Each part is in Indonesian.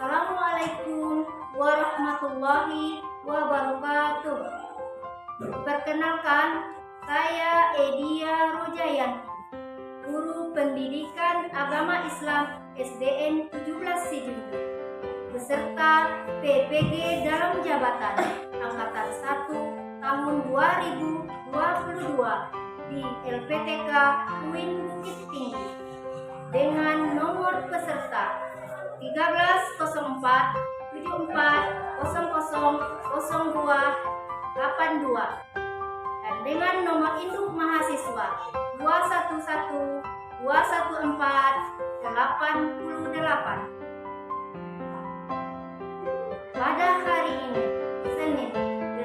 Assalamualaikum warahmatullahi wabarakatuh. Perkenalkan, saya Edia Rojayanti, Guru Pendidikan Agama Islam SDN 17 Sijunjung, beserta PPG dalam jabatan Angkatan 1 tahun 2022 di LPTK UIN Bukit Tinggi dengan nomor peserta 1304 74 00 02 dan dengan nomor induk mahasiswa 211 214 88. Pada hari ini, Senin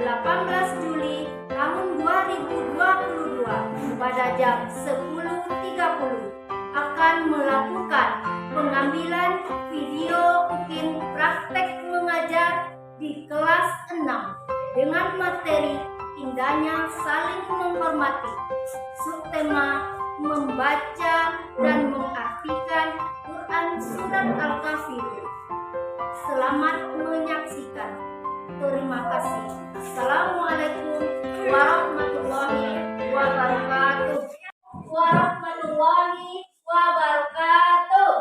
18 Juli tahun 2022 pada jam 10.30 akan melakukan pengambilan video UKIN praktek mengajar di kelas 6 dengan materi indahnya saling menghormati. Subtema membaca dan mengartikan Quran Surat Al-Kafirun. Selamat menyaksikan. Terima kasih. Assalamualaikum warahmatullahi wabarakatuh. Warahmatullahi wabarakatuh.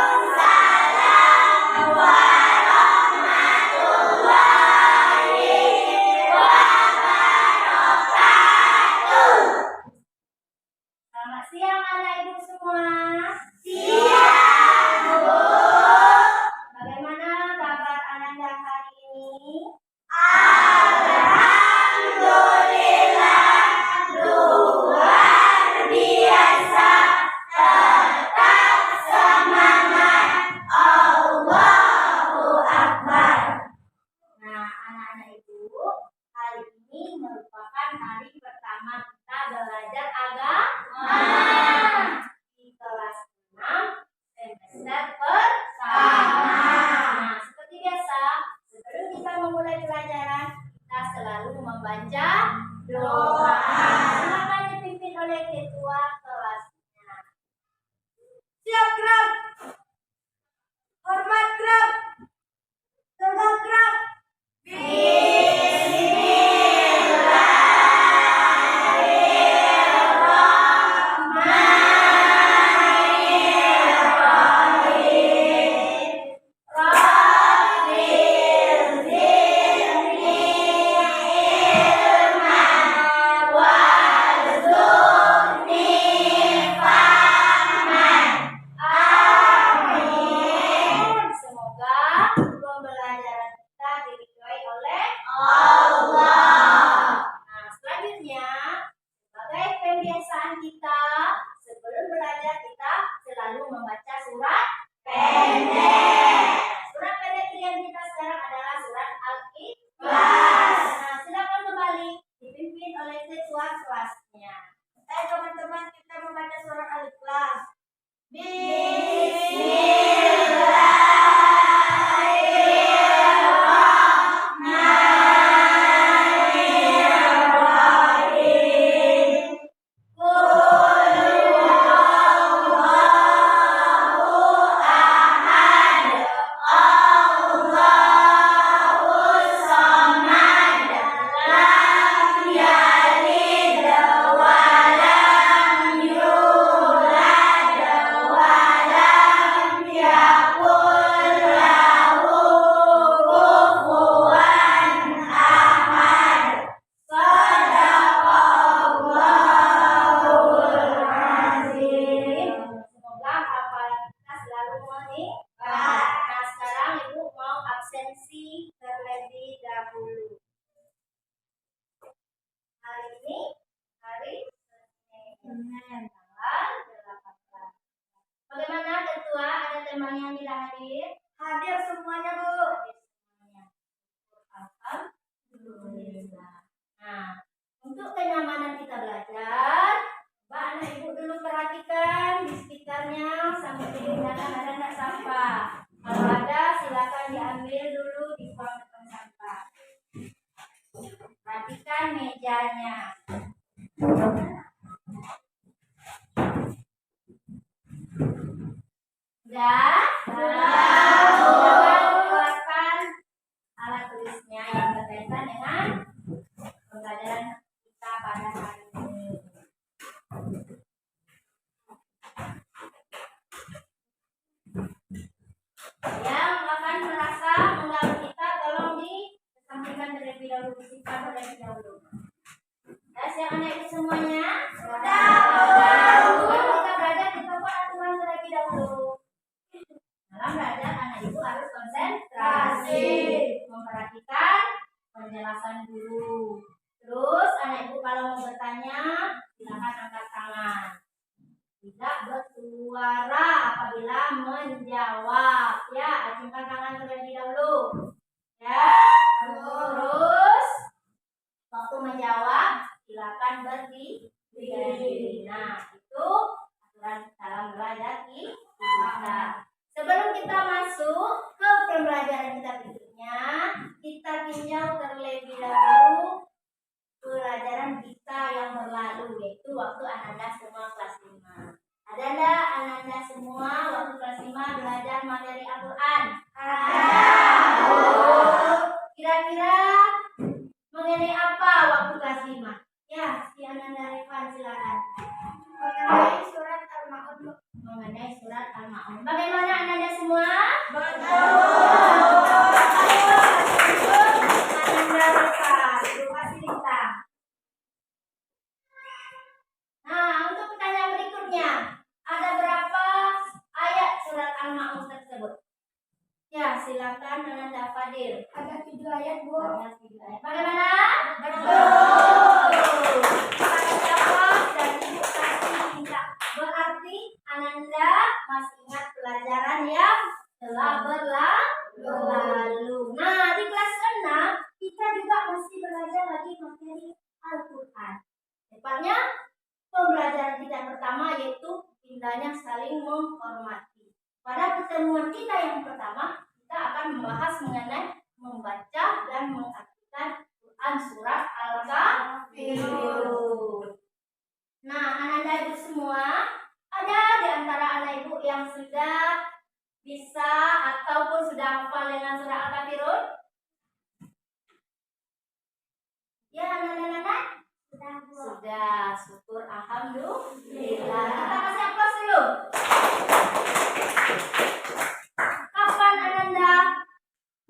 Waalaikumsalam warahmatullahi wabarakatuh. Selamat siang anak ibu semua. Siang, Bu. Bagaimana kabar Ananda hari ini? Membaca doa. Silakan dipimpin oleh ketua kelasnya. Siap gerak. Hormat gerak. Tegak gerak. Kita sebelum belajar kita selalu membaca surat pendek. Surat pendek yang kita sekarang adalah surat Al-Ikhlas. Silakan kembali dipimpin oleh ketua kelasnya. Teman-teman, kita membaca surat Al-Ikhlas. Terlebih dahulu. Hari ini hari Senin tanggal 18. Bagaimana ketua? Ada teman yang tidak hadir? Hadir semuanya, Bu. Hadir semuanya. Alhamdulillah. Nah, untuk kenyamanan kita belajar, Mbak anak ibu dulu perhatikan di sekitarnya sampai di mana ada enggak sampah. Kalau ada silakan diambil dulu di buang ke tempat sampah. Perhatikan mejanya. Sudah? Sudah keluarkan alat tulisnya yang berkaitan dengan pembelajaran kita pada hari ini. Yang akan merasa mengganggu kita tolong disampaikan terlebih dahulu, disimpan terlebih dahulu. Sudah siap anak ibu semuanya? Sudah. Sebelum kita belajar kita buat aturan terlebih dahulu. Dalam belajar anak ibu harus konsentrasi, memperhatikan penjelasan guru. Terus anak ibu kalau mau bertanya silakan angkat tangan. Tidak bersuara apabila menjawab. Ya, acungkan tangan terlebih dahulu. Ya. Terus waktu menjawab silakan berdiri. Nah, itu aturan dalam belajar kita. Sebelum kita masuk ke pembelajaran kita berikutnya, kita tinjau terlebih dahulu pelajaran kita yang berlalu, yaitu waktu Ananda semua kelas 5. Ada enggak Ananda semua waktu kelas 5 belajar materi Al-Quran? Ada. Kira-kira mengenai apa waktu kelas 5? Ya, si Ananda Revan silakan. Mengenai surat Al-Ma'un. Mengenai surat Al-Ma'un. Bagaimana Ananda semua? Betul. Ananda Revan, terima kasih Lita. Nah, untuk pertanyaan berikutnya, ada berapa ayat surat Al-Ma'un tersebut? Ya, silakan Ananda Fadil. Ada 7 ayat, Bu. Ada 7 ayat. Bagaimana? Betul. Para jawab dan Ibu kasih tidak. Berarti Ananda masih ingat pelajaran yang telah berlalu. Nah, di kelas 6 kita juga masih belajar lagi materi Al-Quran. Tepatnya pembelajaran kita yang pertama yaitu indahnya saling menghormati. Pada pertemuan kita yang pertama, kita akan membahas mengenai membaca dan mengartikan Quran surat Al-Kafirun. Nah, anak-anak ibu semua, ada di antara anak ibu yang sudah bisa ataupun sudah hafal dengan surat Al-Kafirun? Ya, anak-anak? Sudah, syukur alhamdulillah. Kita kasih aplaus dulu. Kapan Ananda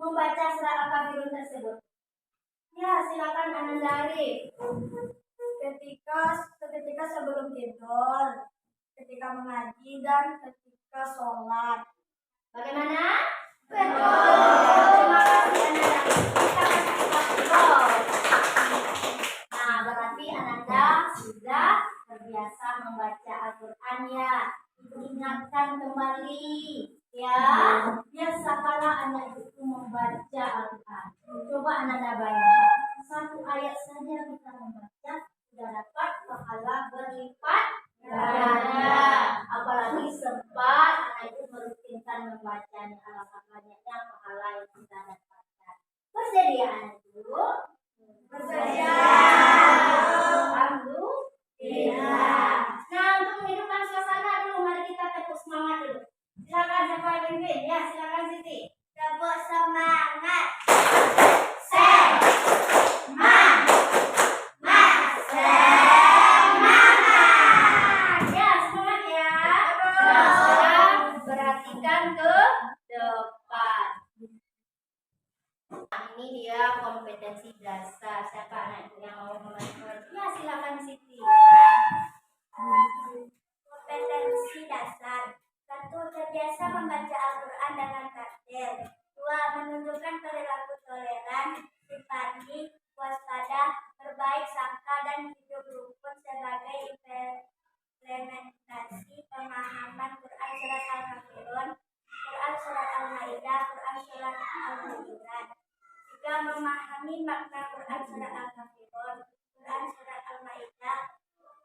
membaca surat Al-Kafirun tersebut? Ya, silakan Ananda Arif. Ketika sebelum tidur, ketika mengaji dan ketika sholat. Bagaimana? Betul. Terima kasih Ananda. Kita kasih aplaus. Nah, berarti Ananda sudah terbiasa membaca Al-Quran ya. Ingatkan kembali ya. Biasakanlah anak itu membaca Al-Quran. Coba Ananda bayangkan, satu ayat saja kita membaca sudah dapat pahala berlipat ganda. Apalagi sempat anak itu merutinkan membacanya, alangkah banyaknya pahala yang kita dapatkan. Bersedia anak itu? Bersedia. Alhamdulillah. Nah, untuk menghidupkan suasana dulu, mari kita tepuk semangat dulu. Silakan siapa yang pimpin? Ya, silakan Siti. Tepuk semangat. Semangat. Ya, semangat ya. Sekarang perhatikan ke depan. Nah, ini dia kompetensi dasar. Siapa anak ibu yang mau membantu? Ya, silakan Siti. Kompetensi dasar. 1. Terbiasa membaca Al-Quran dengan tartil. 2. Menunjukkan perilaku toleran, simpati, waspada, berbaik sangka dan hidup rukun sebagai implementasi pemahaman Quran surat Al-Kafirun, Quran surat Al-Maidah, Quran surat Al-Hujurat. 3. Memahami makna Quran surat Al-Kafirun, Quran surat Al-Maidah,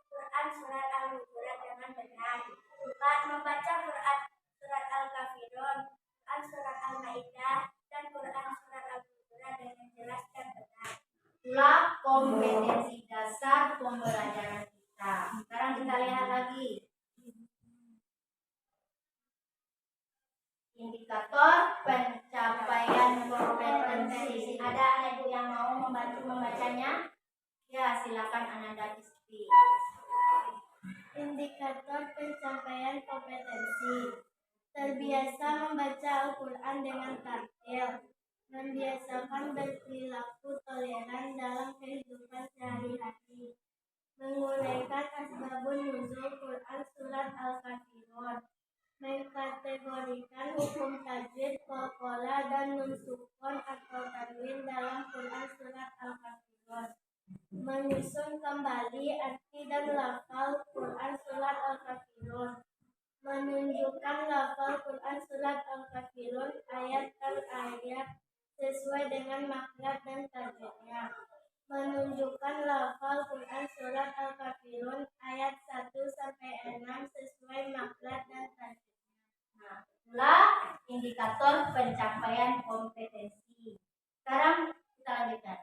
Quran surat Al-Hujurat dengan benar. 4. Membaca Quran surat Al-Kafirun, Quran surat Al-Maidah, dan Quran surat Al-Hujurat dengan jelas dan benar. Itulah kompetensi dasar pembelajaran kita. Sekarang kita lihat lagi. Indikator pencapaian kompetensi. Terbiasa membaca Al-Quran dengan tartil. Membiasakan berperilaku toleran dalam kehidupan sehari-hari. Menguraikan asbabun nuzul Quran surat Al-Kafirun. Mengkategorikan hukum tajwid, qalqalah, dan nun sukun atau tanwin dalam Quran surat Al-Kafirun. Menyusun kembali arti dan lafal Quran surat Al-Kafirun. Menunjukkan lafal Quran surat Al-Kafirun ayat per ayat sesuai dengan makhraj dan tajwidnya. Menunjukkan lafal Quran surat Al-Kafirun ayat 1 sampai 6 sesuai makhraj dan tajwidnya. Nah, itulah indikator pencapaian kompetensi. Sekarang kita lanjutkan.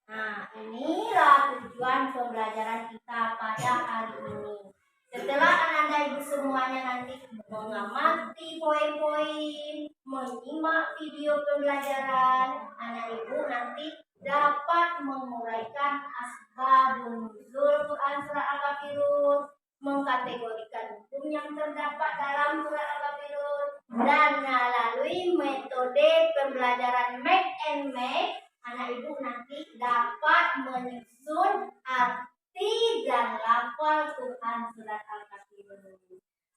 Nah, inilah tujuan pembelajaran kita pada hari ini. Setelah anak-anak ibu semuanya nanti mengamati poin-poin, menyimak video pembelajaran, anak ibu nanti dapat menguraikan asbabun nuzul Quran surat Al-Kafirun, mengkategorikan hukum yang terdapat dalam surat Al-Kafirun, dan melalui metode pembelajaran make and make, anak ibu nanti dapat menyusun arti dan lafal Quran surat Al-Kafirun.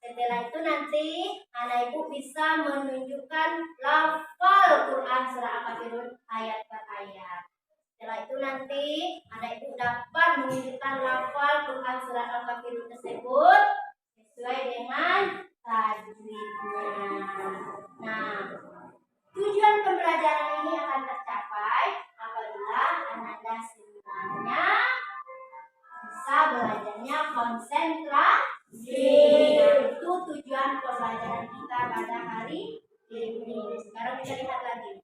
Setelah itu nanti anak ibu bisa menunjukkan lafal Quran surat Al-Kafirun ayat per ayat. Setelah itu nanti anak ibu dapat menunjukkan lafal Quran surat Al-Kafirun tersebut sesuai dengan tajwidnya. Nah, tujuan pembelajaran ini akan tercapai apabila anak-anak semuanya bisa belajarnya konsentrasi. Nah, itu tujuan pembelajaran kita pada hari ini. Sekarang kita lihat lagi.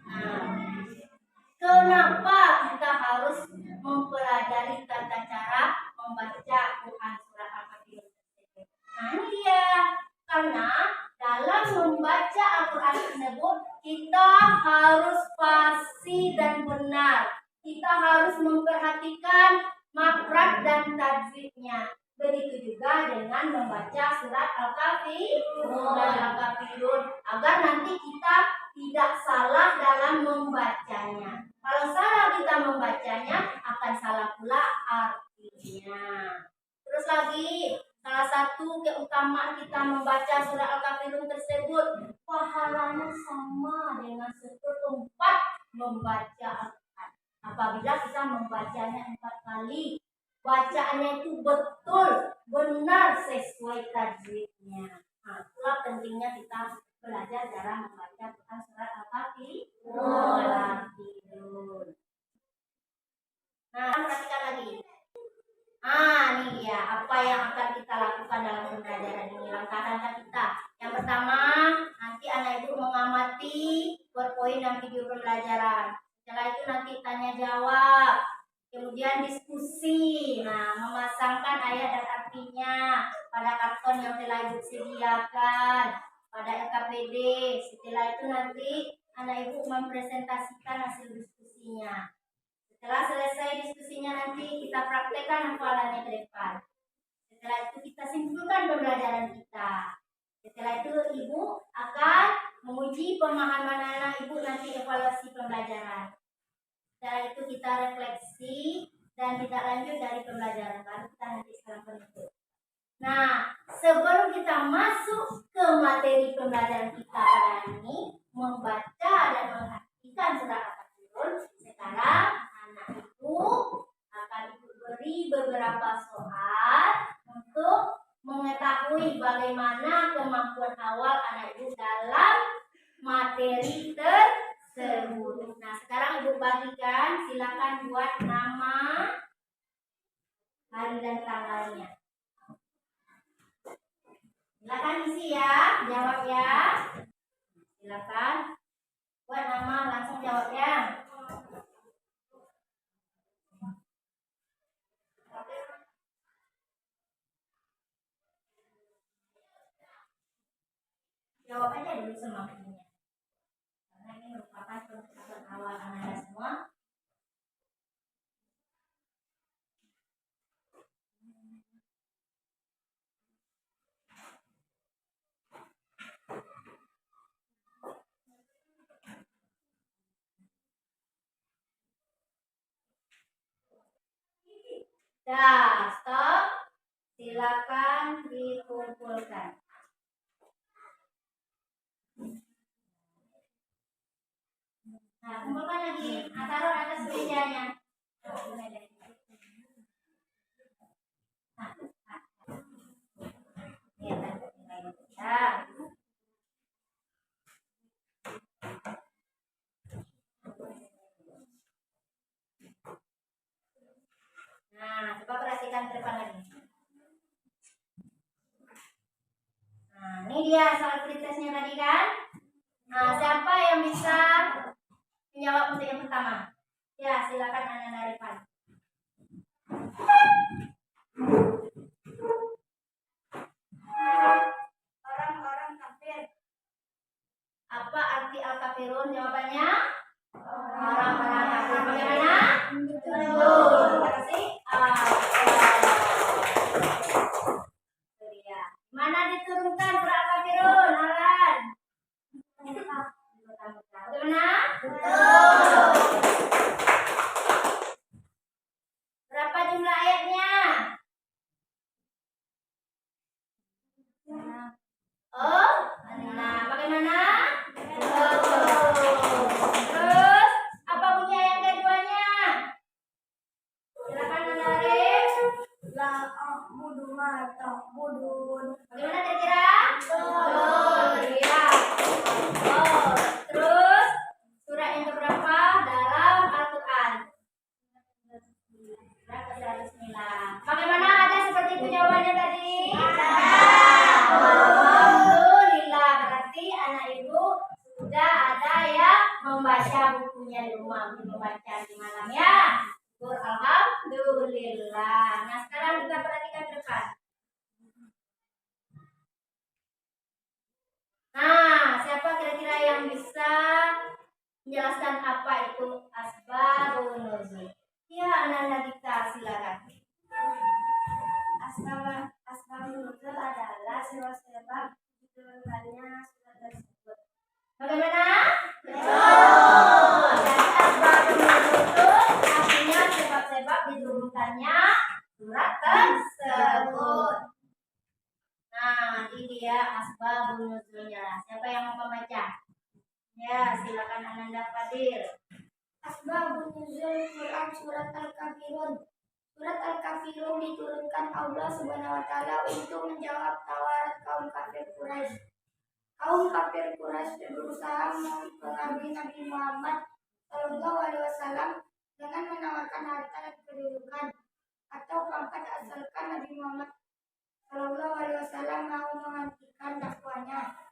Nah, kenapa kita harus mempelajari tata cara membaca Quran surat Al-Kafirun tersebut? Nah, ini dia. Karena dalam membaca Al-Quran tersebut kita harus pasti dan benar. Kita harus memperhatikan makhraj dan tajwidnya. Begitu juga dengan membaca surat Al-Kafirun agar nanti kita tidak salah dalam membacanya. Kalau salah kita membacanya akan salah pula artinya. Terus lagi, salah satu keutamaan kita membaca surat Al-Kafirun tersebut, pahalanya sama dengan seperempat membaca Al-Quran. Apabila kita membacanya 4 kali, bacaannya itu betul, benar sesuai tajwidnya. Nah, itulah pentingnya kita belajar cara membaca Quran surat Al-Kafirun. Nah, perhatikan lagi. Ini dia apa yang akan kita lakukan dalam pembelajaran ini. Langkah-langkah kita. Yang pertama, nanti anak ibu mengamati poin dan video pembelajaran. Setelah itu nanti tanya jawab. Kemudian diskusi. Nah, memasangkan ayat dan artinya pada karton yang telah ibu sediakan, pada LKPD. Setelah itu nanti anak ibu mempresentasikan hasil diskusinya. Setelah selesai diskusinya nanti kita praktekkan hafalannya ke depan. Setelah itu kita simpulkan pembelajaran kita. Setelah itu ibu akan menguji pemahaman anak ibu, nanti evaluasi pembelajaran. Setelah itu kita refleksi dan kita lanjut dari pembelajaran. Baru kita nanti sekarang penutup. Nah, sebelum kita masuk ke materi pembelajaran kita pada hari ini, membaca dan menghafalkan surat Al-Kafirun, sekarang anak ibu akan ibu beri beberapa soal untuk mengetahui bagaimana kemampuan awal anak ibu dalam materi tersebut. Nah, sekarang ibu bagikan, silakan buat nama, hari dan tanggalnya. Silakan isi ya, jawab ya. Silakan buat nama, langsung jawab ya. Jawab aja dulu semuanya. Karena ini merupakan percakapan awal anak-anak semua. Dah, stop. Silakan dikumpulkan. Nah, kumpulkan lagi. Taruh atas mejanya. Nah, coba perhatikan ke depan lagi. Nah, ini dia soal pretestnya tadi kan. Nah, siapa yang bisa menjawab untuk yang pertama? Ya, silakan Anda Rifan. Orang-orang kafir. Apa arti al-kafirun? Jawabannya? Orang-orang kafir. Bagaimana? Betul. Terima kasih. Itu dia. Mana diturunkan surat al-kafirun? Alan. Bagaimana? Betul. Berapa jumlah ayatnya? Oh, nah, bagaimana? Betul. Terus, apa bunyi ayat keduanya? Silakan Anda Arif. La a'budu ma ta'budun. Bagaimana kira-kira? Betul. Iya. Oh, terus surat yang keberapa dalam Al-Quran? Surat ke-109. Bagaimana, ada seperti itu jawabannya tadi? Alhamdulillah, berarti anak ibu sudah ada yang membaca bukunya di rumah, membaca di malam ya. Alhamdulillah. Nah, sekarang kita perhatikan ke depan. Nah, siapa kira-kira yang bisa menjelaskan apa itu asbabun nuzul? Ya, anak-anak kita silakan. Asbabun nuzul adalah sebab diturunkannya surat tersebut. Bagaimana? Betul. Jadi asbabun nuzul itu artinya sebab-sebab diturunkannya surat tersebut. Nah, ini dia asbabun nuzulnya. Siapa yang mau membaca? Ya, silakan Ananda Fadil. Asbabun nuzul Quran surat Al-Kafirun. Surat Al-Kafirun diturunkan Allah Subhanahu wa taala untuk menjawab tawaran kaum kafir Quraisy. Kaum kafir Quraisy berusaha mengambil Nabi Muhammad Shallallahu alaihi wasallam dengan menawarkan harta dan kedudukan atau pangkat asalkan Nabi Muhammad Shallallahu alaihi wasallam mau menghentikan dakwanya.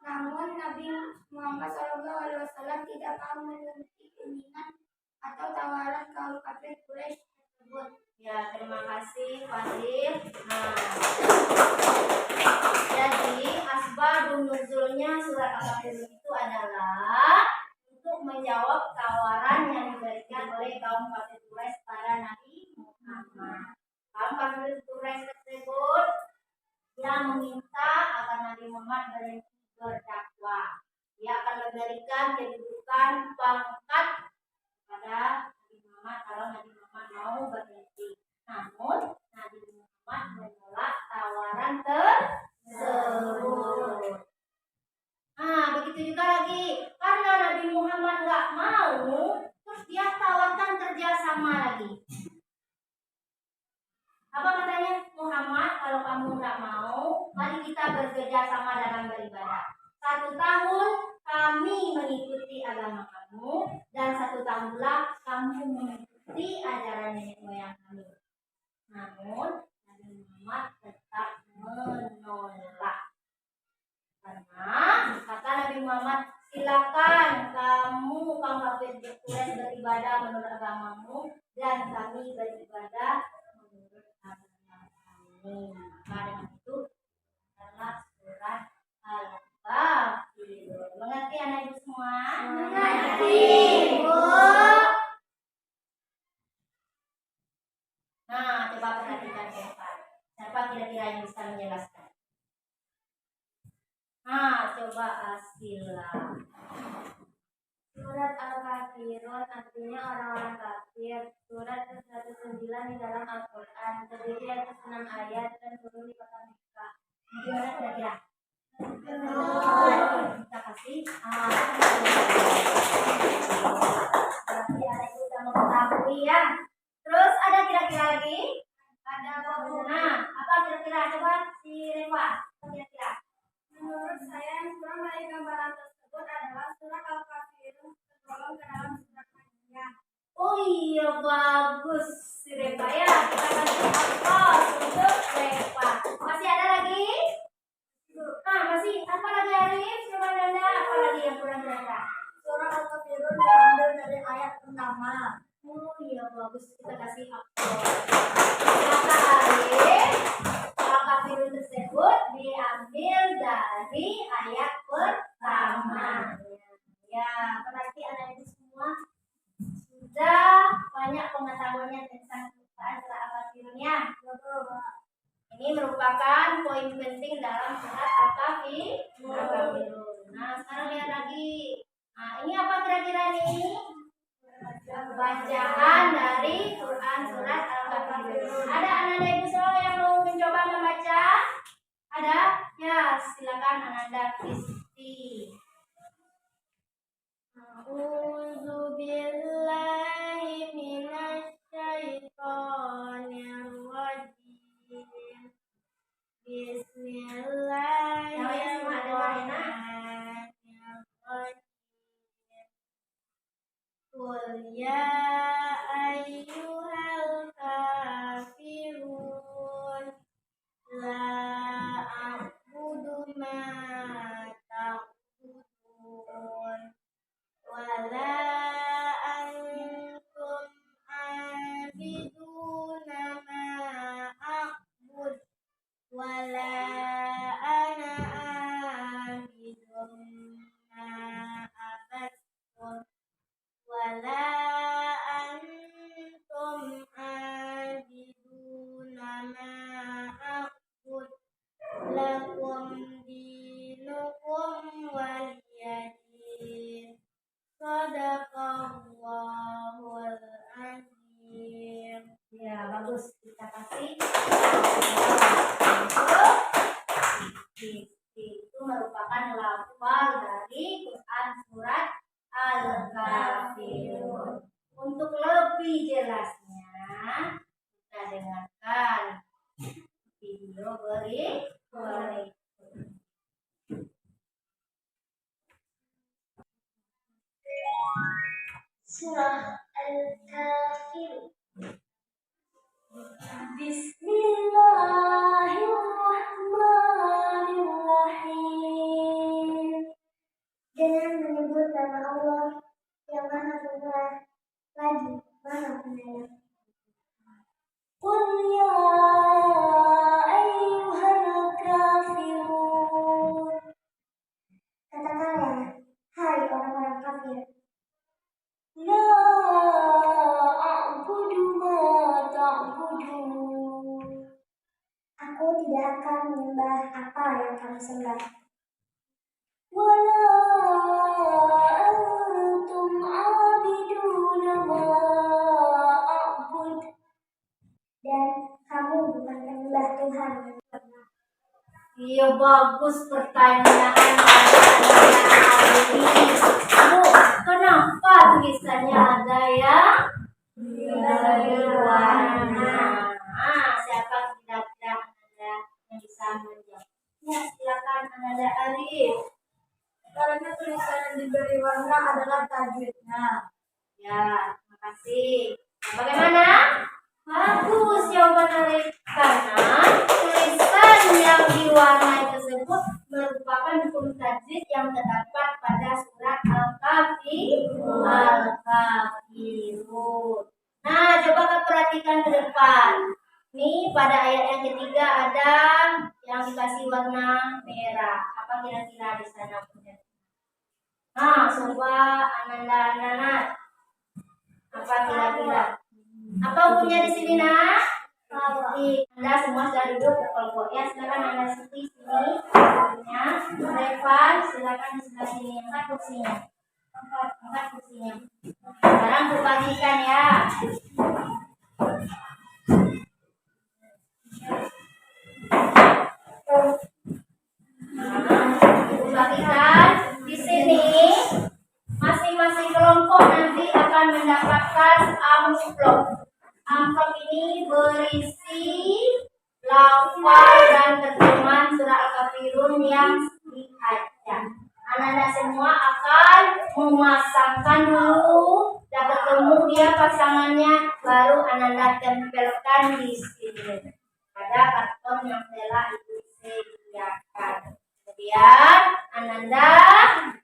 Namun Nabi Muhammad Shallallahu alaihi wasallam tidak mau menuruti keinginan atau tawaran kaum kafir Quraisy tersebut. Ya, terima kasih Fadil. Nah, jadi asbabun nuzulnya surat Al-Kafirun itu adalah untuk menjawab tawaran yang diberikan oleh kaum kafir Quraisy pada Nabi Muhammad. Kaum kafir Quraisy tersebut yang meminta agar Nabi Muhammad berhenti berdakwah. Dia akan memberikan kedudukan pangkat kepada Nabi Muhammad kalau Nabi Muhammad mau berhenti. Namun Nabi Muhammad menolak tawaran tersebut. Nah, begitu juga lagi karena Nabi Muhammad nggak mau, terus dia tawarkan kerjasama lagi. Apa katanya? Muhammad, kalau kamu nggak mau, mari kita bekerja sama dalam beribadah. 1 tahun kami mengikuti agama kamu, dan 1 tahun pula kamu mengikuti ajaran nenek moyang kami. Namun Nabi Muhammad tetap menolak. Karena kata Nabi Muhammad, silakan kamu kaum kafir Quraisy beribadah menurut agamamu, dan kami beribadah menurut agama kami. Maka dengan itu adalah surat Al-Kafirun. Mengerti anak ibu semua? Mengerti, Bu. Nah, coba perhatikan ke depan. yang bisa menjelaskan? Nah, coba Asila. Surat Al-Kafirun artinya orang-orang kafir. Surat ke-109 di dalam Al-Quran. Terdiri atas 6 ayat dan turun di kota Mekah. Gimana kira-kira? Kita kasih berarti ada itu sudah mengetahui ya. Terus ada kira-kira lagi? Ada apa? Apa kira-kira? Coba si Reva. Apa kira-kira? Menurut saya yang kurang dari gambaran tersebut adalah surat Al-Kafirun tergolong ke dalam surat Makkiyah. Oh iya, bagus si Reva ya. Kita kasih aplaus untuk Reva. Masih ada lagi? Masih apa lagi Arif? Coba Nanda, apa lagi yang kurang kira-kira? Surat Al-Kafirun diambil dari ayat pertama. Oh iya, bagus. Kita kasih aplaus. Kata Arif, Al-Kafirun tersebut diambil dari ayat pertama. Ya, berarti anak-anak semua sudah banyak pengetahuannya tentang Quran surah Al-Kafirun ya. Ini merupakan poin penting dalam surat Al-Kafirun. Nah, sekarang lihat lagi. Nah, ini apa kira-kira nih? Bacaan dari Quran surat Al-Kafirun. Ada Ananda Ibu Solo yang mau mencoba membaca? Ada? Ya, silakan Ananda Kristi. A'udzu billahi minasy syaithanir rajim. Bismillahirrahmanirrahim. Qul ya ayyuhal kafirun la a'budu ma ta'budun wala antum abiduna ma a'bud wala ana abidun ma abattum wala antum abiduna ma a'bud lakum dinukum waliyadin. Shadaqallahul azim. Ya, bagus. Kita kasih. Itu merupakan lafal dari Quran surat Al-Kafirun. Untuk lebih jelasnya, kita dengarkan video berikut. Surah Al-Kafirun. Bismillahirrahmanirrahim. Dengan menyebut nama Allah yang Maha Pemurah lagi Maha Penyayang. Qul ya ayyuhal kafirun. Katakanlah, hai orang-orang kafir. La a'budu ma ta'budun. Aku tidak akan menyembah apa yang kamu sembah. Wala antum abiduna ma a'bud. Dan kamu bukan penyembah Tuhan. Iya, bagus pertanyaan anak-anak ini. Bu, kenapa tulisannya ada ya? Dari warna. Siapa kira-kira Anda yang bisa menjawab? Ya, silakan Anda Arif. Karena tulisan yang diberi warna adalah tajwidnya. Ya, terima kasih. Bagaimana? Bagus jawaban Arif. Karena tulisan yang diwarnai tersebut merupakan hukum tajwid yang terdapat pada surat Al-Kafirun. Nah, coba kita perhatikan ke depan. Nih, pada ayat yang ketiga ada yang dikasih warna merah. Apa kira-kira di sana? Nah, coba Ananda. Apa kira-kira? Apa hukumnya di sini, Nak? Anda semua sudah duduk berkelompok ya. Silakan Anda seperti sini. Duduknya. Revan, silakan di sebelah sini. Angkat kursinya. Angkat kursinya. Sekarang kubagikan ya. Kubagikan di sini. Masing-masing kelompok nanti akan mendapatkan amplop. Amplop ini berisi lafal dan terjemahan surah Al-Kafirun yang dibaca. Anak-anak semua akan memasangkan dulu, dan ketemu dia pasangannya, baru anak-anak tempelkan di sini pada karton yang telah ibu sediakan. Kemudian anak-anak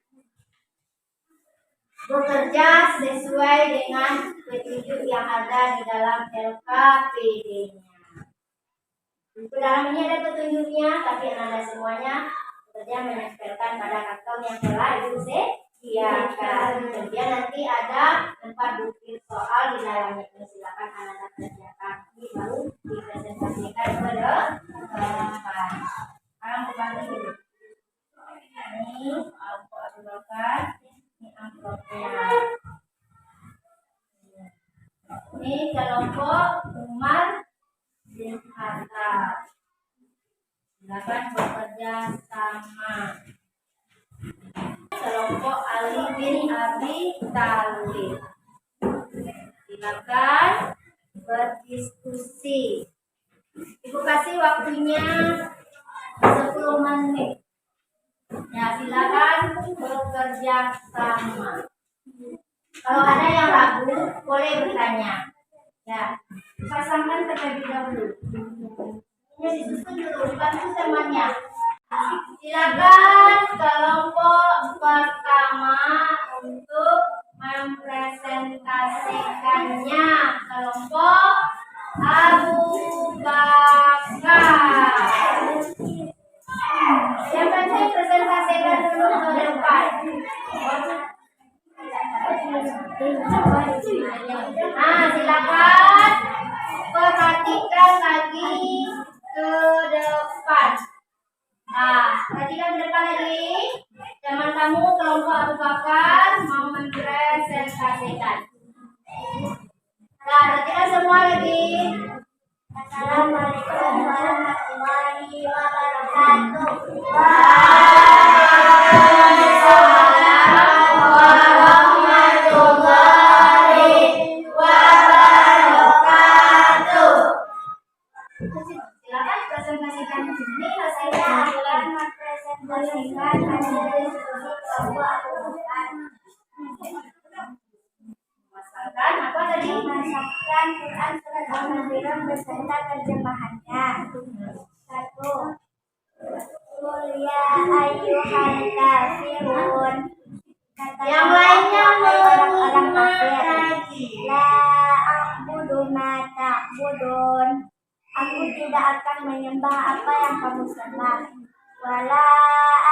bekerja sesuai dengan petunjuk yang ada di dalam LKPD-nya. Di dalam ini ada petunjuknya, tapi anda semuanya bekerja menempelkan pada karton yang telah ibu sediakan. Kemudian nanti ada 4 bukti soal di dalamnya. Ini silakan anda kerjakan. Ini baru dipresentasikan kepada teman-teman. Sekarang kembali dulu. Ini Abu Bakar. Ini amplopnya. Ini kelompok Umar bin Khattab. Silakan bekerja sama. Kelompok Ali bin Abi Thalib. Silakan berdiskusi. Ibu kasih waktunya 10 menit. Ya, silakan bekerja sama. Kalau ada yang ragu, boleh bertanya. Ya, pasangkan terlebih dahulu. Ini disusun dulu, dibantu temannya. Silakan kelompok pertama untuk mempresentasikannya. Kelompok Abu Bakar. Yang penting presentasikan dulu ke depan. Nah, silakan perhatikan lagi ke depan. Nah, perhatikan ke depan lagi. Teman kamu kelompok Abu Bakar mau mempresentasikan. Nah, perhatikan semua lagi. Assalamualaikum warahmatullahi wabarakatuh. Waalaikumsalam warahmatullahi wabarakatuh. Silakan presentasikan ini hasilnya. Silakan mempresentasikan hasil diskusi kelompok Abu Bakar. Masakan apa tadi? Masakan Quran surat Al-Anbiya beserta terjemahannya. 1. Qul ya ayyuhal kafirun. Yang lainnya orang kafir. La a'budu ma ta'budun. Aku tidak akan menyembah apa yang kamu sembah. Wala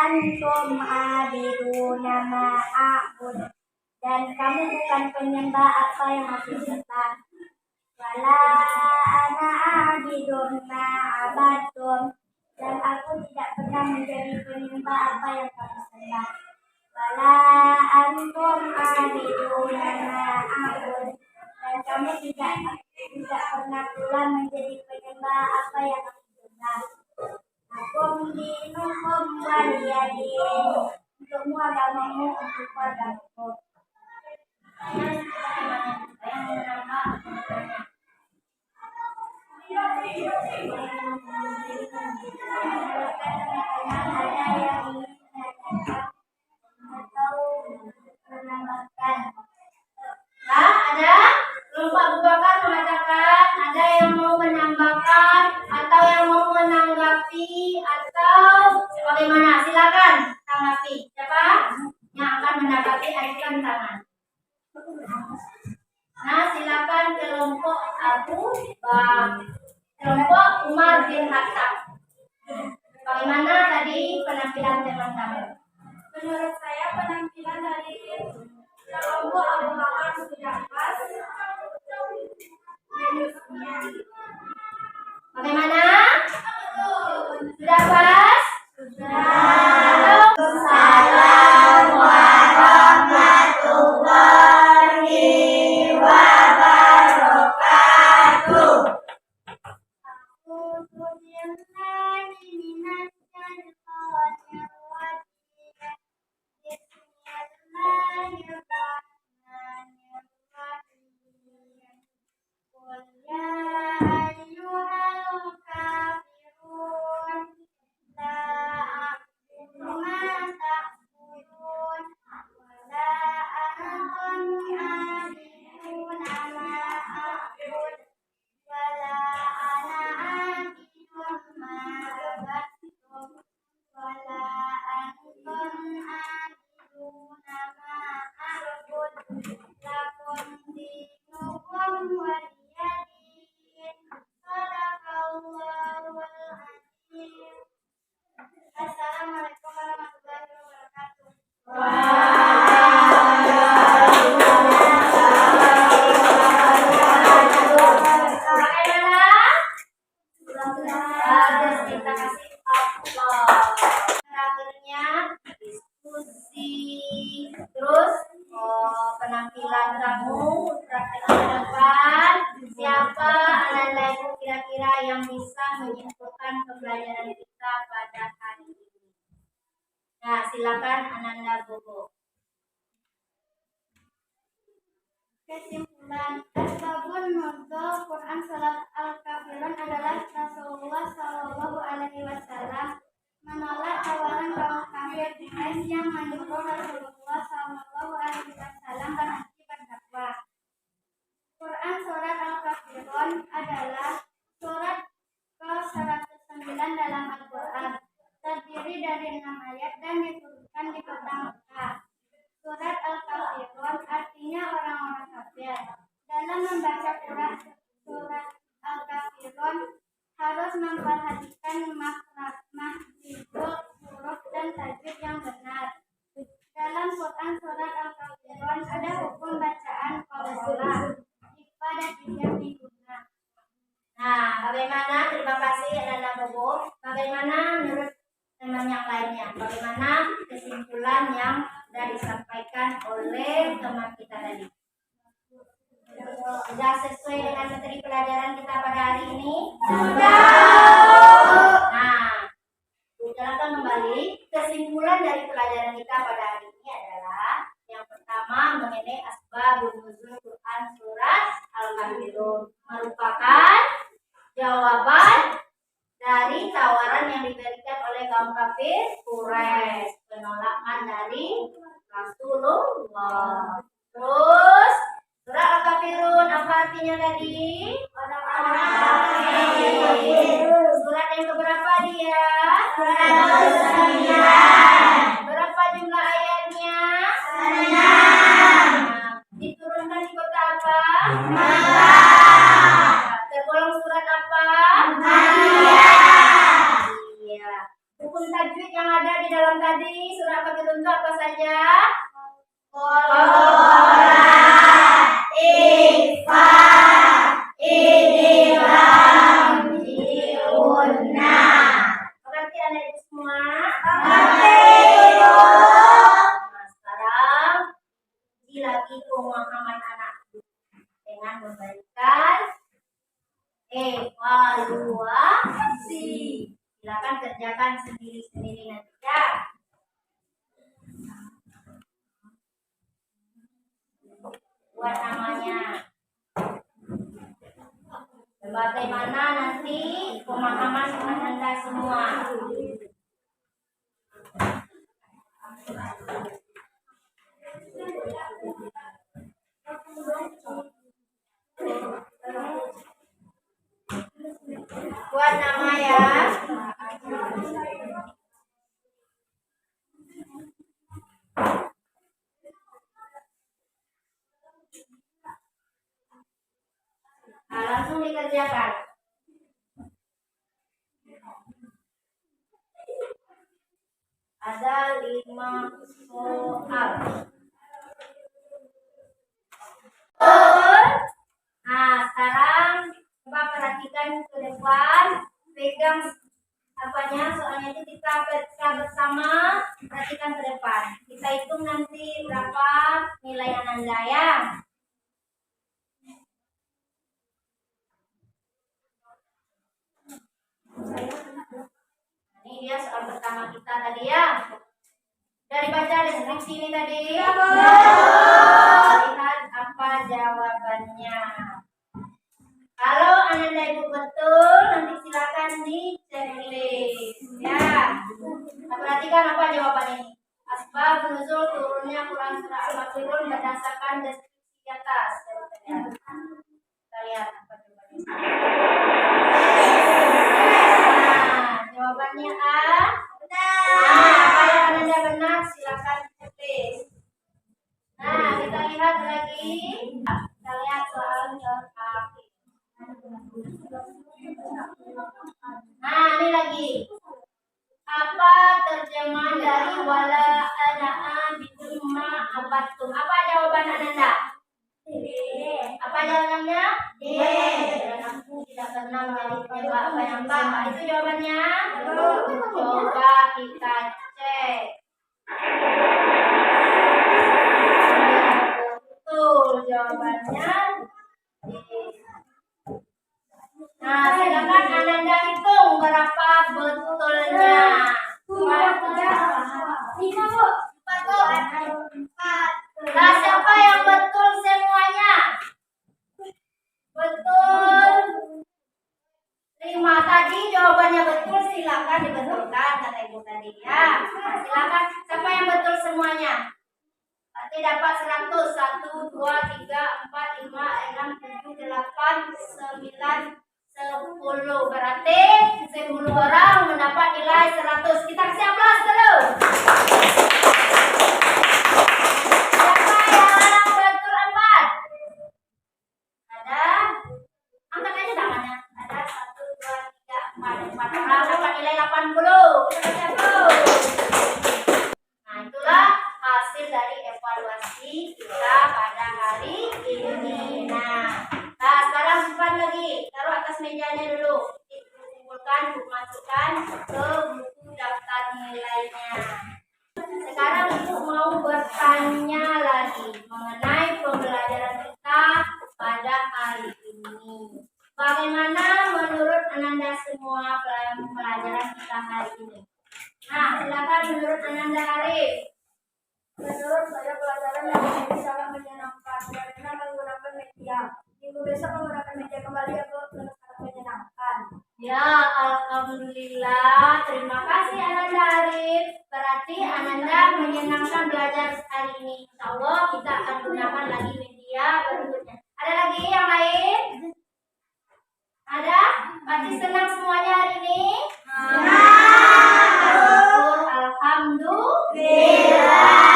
antum abiduna ma a'bud. Dan kamu bukan penyembah apa yang aku sembah. Wala ana abidun ma abadtum. Dan aku tidak pernah menjadi penyembah apa yang kamu sembah. Wala antum abiduna ma a'bud. Dan kamu tidak pernah pula menjadi penyembah apa yang aku sembah. Akum dinukum waliyadin. Untukmu agamamu, untukku agamamu. Ada kelompok Abu Bakar mengatakan, ada yang mau menambahkan atau yang mau menanggapi atau bagaimana? Silakan tanggapi. Siapa yang akan menanggapi? Ajukan tangan. Nah, silakan kelompok Abu Bakar, kelompok Umar bin Khattab. Bagaimana tadi penampilan teman-teman? Menurut saya penampilan dari kelompok Abu Bakar sudah pas. Menurutnya Bagaimana? Sudah pas? Sudah. Assalamualaikum warahmatullahi wabarakatuh. Assalamualaikum warahmatullahi wabarakatuh. Bagaimana? Bagus, kita kasih aplaus. Terakhirnya diskusi. Terus penampilan kamu praktek ke depan. Siapa Ananda itu kira-kira yang bisa menyimpulkan pembelajaran kita pada hari ini? Nah, silakan Ananda Bobo. Kesimpulan, asbabun nuzul Quran Surat Al-Kafirun adalah Rasulullah Shallallahu Alaihi Wasallam menolak tawaran kaum kafir Quraisy yang mendukung Rasulullah Shallallahu Alaihi Wasallam berhenti berdakwah. Quran Surat Al-Kafirun adalah surat ke-109 dalam Al-Quran, terdiri dari 6 ayat dan diturunkan di kota Mekah. Surat Al-Kafirun artinya orang-orang kafir. Dalam membaca surat Al-Kafirun harus memperhatikan makhrajul huruf dan tajwid yang benar. Dalam Quran Surat Al-Kafirun ada hukum bacaan qolqalah, ikhfa dan ijab diguna. Nah, bagaimana? Terima kasih Ananda Bobo. Bagaimana menurut teman yang lainnya? Bagaimana kesimpulan yang sudah disampaikan oleh teman kita tadi? Sudah sesuai dengan materi pelajaran kita pada hari ini? Sudah. Nah, ucapkan kembali kesimpulan dari pelajaran kita pada hari ini adalah yang pertama mengenai asbabun nuzul Quran surat Al-Kafirun merupakan jawaban dari tawaran yang diberikan oleh kaum kafir Quraisy, penolakan dari Rasulullah. Terus surat Al-Kafirun apa artinya tadi? Surat yang keberapa dia? Berapa jumlah ayatnya? Diturunkan di kota apa? Tergolong surat apa? Iya. Hukum tajwid yang ada di dalam tadi surat Al-Kafirun itu apa saja? Berarti ada itu semua? Nah, sekarang uji lagi pemahaman anak dengan memberikan evaluasi. Silakan kerjakan sendiri-sendiri nanti ya. Buat namanya. Bagaimana nanti pemahaman Anda semua? Buat nama ya. Nah, langsung dikerjakan. Ada 5 soal. Nah, sekarang coba perhatikan ke depan. Ikhwan pegang apanya, soalnya itu kita baca bersama, perhatikan ke depan. Kita hitung nanti berapa nilai Ananda ya. Ini dia soal pertama kita tadi ya. Dari baca deskripsi ini tadi. Lihat apa jawabannya. Kalau Ananda Ibu betul, nanti silakan di checklist ya. Kita perhatikan apa jawaban ini. Asbab nuzul turunnya Quran surah Al-Kafirun berdasarkan deskripsi di atas. Kita lihat apa jawabannya. Nah, jawabannya A. Nah, apa yang Ananda benar silakan di checklist. Nah, kita lihat lagi. Kita lihat soal terakhir. Nah, ini lagi. Apa terjemahan dari wala ana'a bitumma abatum? Apa jawaban Ananda? Apa jawabannya? Dan aku tidak pernah menjadi penyebab apa yang apa. Itu jawabannya? Coba kita cek. Betul jawabannya. Nah, silakan Ananda hitung berapa betulnya. Nah, siapa yang betul semuanya? Betul. 5 tadi jawabannya betul, silakan dibetulkan kata Ibu tadi ya. Nah, silakan siapa yang betul semuanya? Nanti dapat 100. 1, 2, 3, 4, 5, 6, 7, 8, 9, 10. Berarti 10 orang mendapat nilai 100. Kita kasih aplaus dulu. Siapa yang betul 4? Ada? Angkat aja tangannya. Ada 1, 2, 3, 4 orang dapat nilai 80. Kita kasih aplaus. Nah, itulah hasil dari evaluasi kita pada hari ini. Nah, sekarang simpan lagi, taruh atas mejanya dulu. Dikumpulkan, dimasukkan ke buku daftar nilainya. Sekarang Ibu mau bertanya lagi mengenai pembelajaran kita pada hari ini. Bagaimana menurut Ananda semua pelajaran kita hari ini? Nah, silakan menurut Ananda Arif. Menurut saya pelajaran yang ini sangat menyenangkan karena menggunakan media. Minggu besok menggunakan media kembali aku sangat menyenangkan. Ya, alhamdulillah. Terima kasih Ananda Arif. Berarti Ananda menyenangkan belajar hari ini. Insya Allah kita akan gunakan lagi media berikutnya. Ada lagi yang lain? Ada? Pasti senang semuanya hari ini? Alhamdulillah.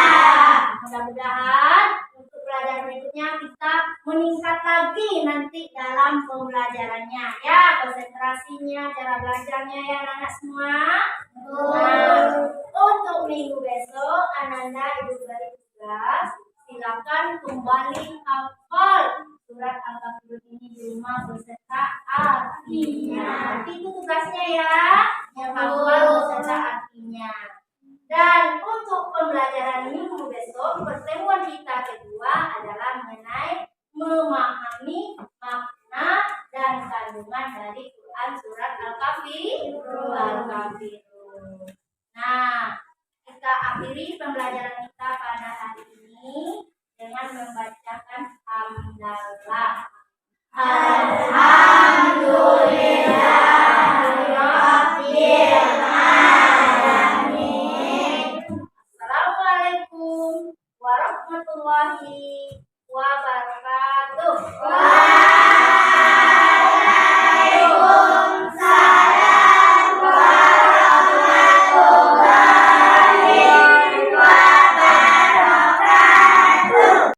Mudah-mudahan untuk pelajaran berikutnya kita meningkat lagi nanti dalam pembelajarannya ya, konsentrasinya, cara belajarnya ya anak-anak semua. Nah, untuk minggu besok Ananda Ibu beri tugas, silakan kembali hafal surat Al-Kafirun ini di rumah beserta artinya. Nanti itu tugasnya ya, yang hafal beserta artinya. Dan untuk pembelajaran minggu besok, pertemuan kita kedua adalah mengenai memahami makna dan kandungan dari Quran surat Al-Kafirun. Nah, kita akhiri pembelajaran kita pada hari ini dengan membacakan hamdalah.